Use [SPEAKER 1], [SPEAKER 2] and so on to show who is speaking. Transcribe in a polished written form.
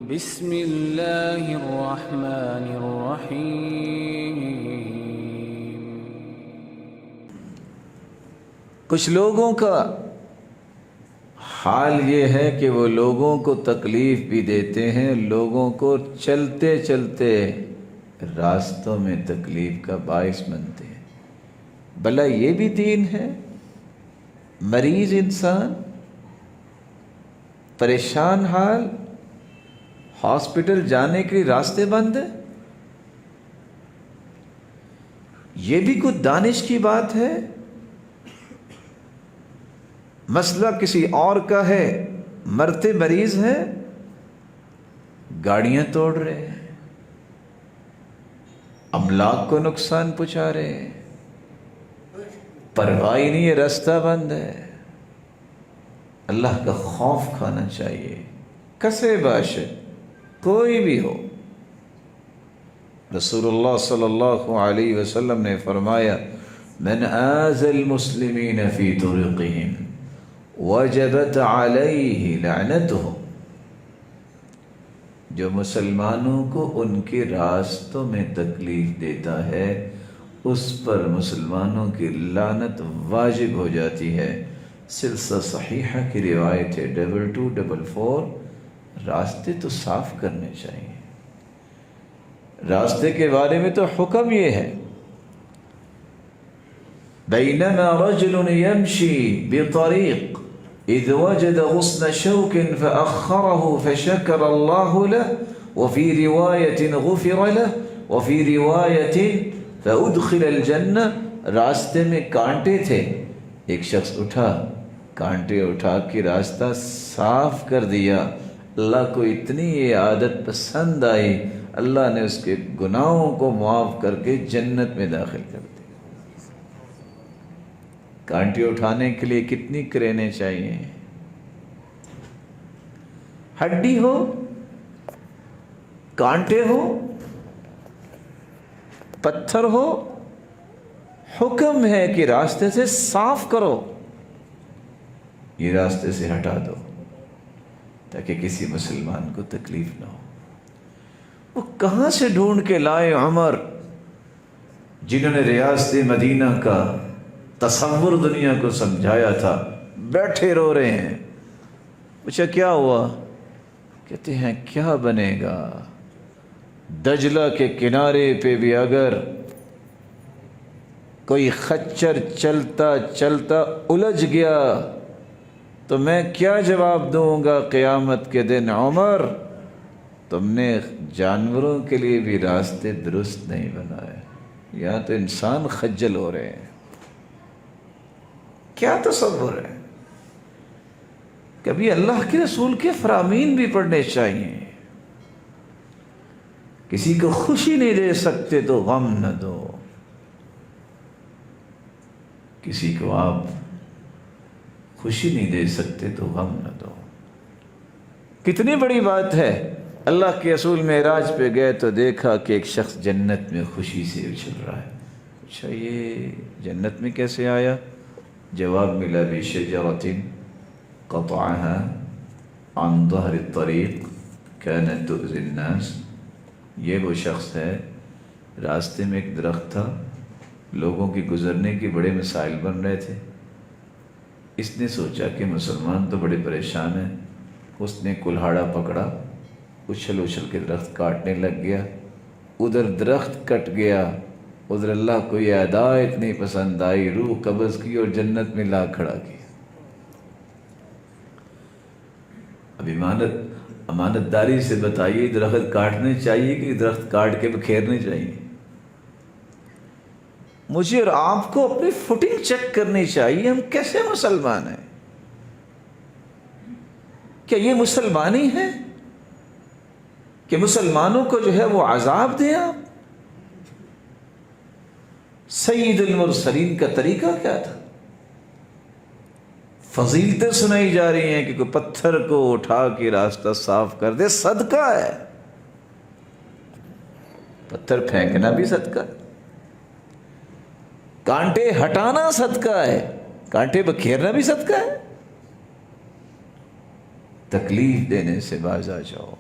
[SPEAKER 1] بسم اللہ الرحمن الرحیم۔
[SPEAKER 2] کچھ لوگوں کا حال یہ ہے کہ وہ لوگوں کو تکلیف بھی دیتے ہیں، لوگوں کو چلتے چلتے راستوں میں تکلیف کا باعث بنتے ہیں۔ بھلا یہ بھی دین ہے؟ مریض انسان، پریشان حال، ہاسپٹل جانے کے لیے راستے بند ہیں، یہ بھی کچھ دانش کی بات ہے؟ مسئلہ کسی اور کا ہے، مرتے مریض ہیں، گاڑیاں توڑ رہے ہیں، املاک کو نقصان پہنچا رہے ہیں، پرواہ ہی نہیں ہے، راستہ بند ہے۔ اللہ کا خوف کھانا چاہیے، کسے باشد، کوئی بھی ہو۔ رسول اللہ صلی اللہ علیہ وسلم نے فرمایا، من آذى المسلمین فی طرقہم وجبت علیہ لعنتہم، جو مسلمانوں کو ان کے راستوں میں تکلیف دیتا ہے اس پر مسلمانوں کی لعنت واجب ہو جاتی ہے۔ سلسلہ صحیحہ کی روایت ہے 2244۔ راستے تو صاف کرنے چاہیے، راستے کے بارے میں تو حکم یہ ہے، بینما رجل یمشی بطریق اذ وجد غصن شوک فأخره فشکر اللہ له وفی روایت غفر له وفی روایت فأدخل الجنہ۔ راستے میں کانٹے تھے، ایک شخص اٹھا، کانٹے اٹھا کے راستہ صاف کر دیا، اللہ کو اتنی یہ عادت پسند آئی، اللہ نے اس کے گناہوں کو معاف کر کے جنت میں داخل کر دیا۔ کانٹے اٹھانے کے لیے کتنی کرینیں چاہیے؟ ہڈی ہو، کانٹے ہو، پتھر ہو، حکم ہے کہ راستے سے صاف کرو، یہ راستے سے ہٹا دو تاکہ کسی مسلمان کو تکلیف نہ ہو۔ وہ کہاں سے ڈھونڈ کے لائے عمر، جنہوں نے ریاست مدینہ کا تصور دنیا کو سمجھایا تھا، بیٹھے رو رہے ہیں۔ پوچھا کیا ہوا؟ کہتے ہیں کیا بنے گا، دجلہ کے کنارے پہ بھی اگر کوئی خچر چلتا چلتا الجھ گیا تو میں کیا جواب دوں گا قیامت کے دن؟ عمر، تم نے جانوروں کے لیے بھی راستے درست نہیں بنائے، یہاں تو انسان خجل ہو رہے ہیں۔ کیا تصور ہے؟ کبھی اللہ کے رسول کے فرامین بھی پڑھنے چاہیے۔ کسی کو خوشی نہیں دے سکتے تو غم نہ دو، کسی کو آپ خوشی نہیں دے سکتے تو غم نہ دو۔ کتنی بڑی بات ہے، اللہ کے رسول معراج پہ گئے تو دیکھا کہ ایک شخص جنت میں خوشی سے اچھل رہا ہے۔ اچھا یہ جنت میں کیسے آیا؟ جواب ملا، بشجرۃ قطعها عن ظہر الطریق كانت تؤذی الناس۔ یہ وہ شخص ہے، راستے میں ایک درخت تھا، لوگوں کی گزرنے کے بڑے مسائل بن رہے تھے، اس نے سوچا کہ مسلمان تو بڑے پریشان ہیں، اس نے کلہاڑا پکڑا، اچھل اچھل کے درخت کاٹنے لگ گیا، ادھر درخت کٹ گیا، ادھر اللہ کو یہ ادا اتنی پسند آئی، روح قبض کی اور جنت میں لا کھڑا کیا۔ اب امانت داری سے بتائیے، درخت کاٹنے چاہیے کہ درخت کاٹ کے بکھیرنے چاہیے؟ مجھے اور آپ کو اپنی فوٹنگ چیک کرنی چاہیے، ہم کیسے مسلمان ہیں؟ کیا یہ مسلمانی ہے کہ مسلمانوں کو جو ہے وہ عذاب دیں آپ؟ سید المرسلین کا طریقہ کیا تھا؟ فضیلتیں سنائی جا رہی ہیں کہ کوئی پتھر کو اٹھا کے راستہ صاف کر دے، صدقہ ہے۔ پتھر پھینکنا بھی صدقہ ہے، کانٹے ہٹانا صدقہ ہے، کانٹے بکھیرنا بھی صدقہ ہے۔ تکلیف دینے سے باز آ جاؤ۔